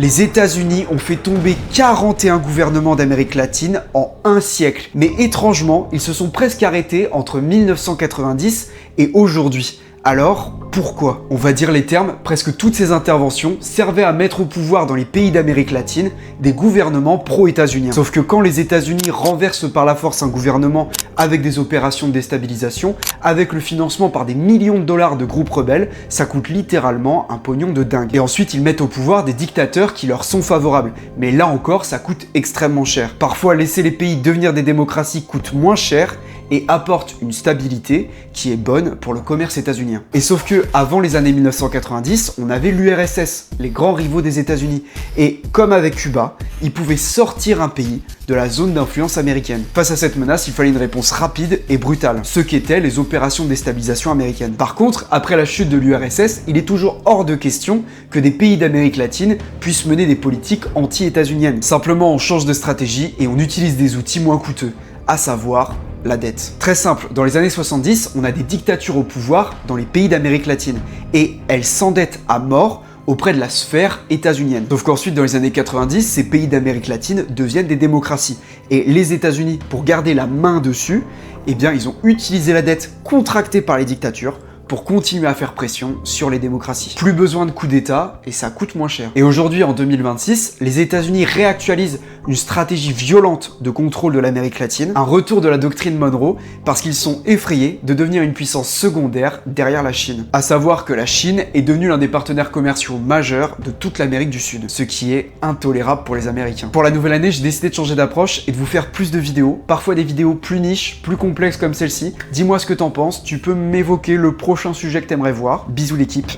Les États-Unis ont fait tomber 41 gouvernements d'Amérique latine en un siècle. Mais étrangement, ils se sont presque arrêtés entre 1990 et aujourd'hui. Alors, pourquoi? On va dire les termes, presque toutes ces interventions servaient à mettre au pouvoir dans les pays d'Amérique latine des gouvernements pro-états-uniens. Sauf que quand les États-Unis renversent par la force un gouvernement avec des opérations de déstabilisation, avec le financement par des millions de dollars de groupes rebelles, ça coûte littéralement un pognon de dingue. Et ensuite, ils mettent au pouvoir des dictateurs qui leur sont favorables. Mais là encore, ça coûte extrêmement cher. Parfois, laisser les pays devenir des démocraties coûte moins cher et apporte une stabilité qui est bonne pour le commerce états-unien. Et sauf que avant les années 1990, on avait l'URSS, les grands rivaux des États-Unis. Et comme avec Cuba, ils pouvaient sortir un pays de la zone d'influence américaine. Face à cette menace, il fallait une réponse rapide et brutale, ce qu'étaient les opérations de déstabilisation américaines. Par contre, après la chute de l'URSS, il est toujours hors de question que des pays d'Amérique latine puissent mener des politiques anti-états-uniennes. Simplement, on change de stratégie et on utilise des outils moins coûteux, à savoir la dette. Très simple, dans les années 70, on a des dictatures au pouvoir dans les pays d'Amérique latine, et elles s'endettent à mort auprès de la sphère états-unienne. Sauf qu'ensuite, dans les années 90, ces pays d'Amérique latine deviennent des démocraties. Et les États-Unis, pour garder la main dessus, eh bien, ils ont utilisé la dette contractée par les dictatures pour continuer à faire pression sur les démocraties. Plus besoin de coups d'État et ça coûte moins cher. Et aujourd'hui, en 2026, les États-Unis réactualisent une stratégie violente de contrôle de l'Amérique latine, un retour de la doctrine Monroe, parce qu'ils sont effrayés de devenir une puissance secondaire derrière la Chine. À savoir que la Chine est devenue l'un des partenaires commerciaux majeurs de toute l'Amérique du Sud, ce qui est intolérable pour les Américains. Pour la nouvelle année, j'ai décidé de changer d'approche et de vous faire plus de vidéos, parfois des vidéos plus niches, plus complexes comme celle-ci. Dis-moi ce que t'en penses, tu peux m'évoquer le prochain sujet que t'aimerais voir. Bisous l'équipe.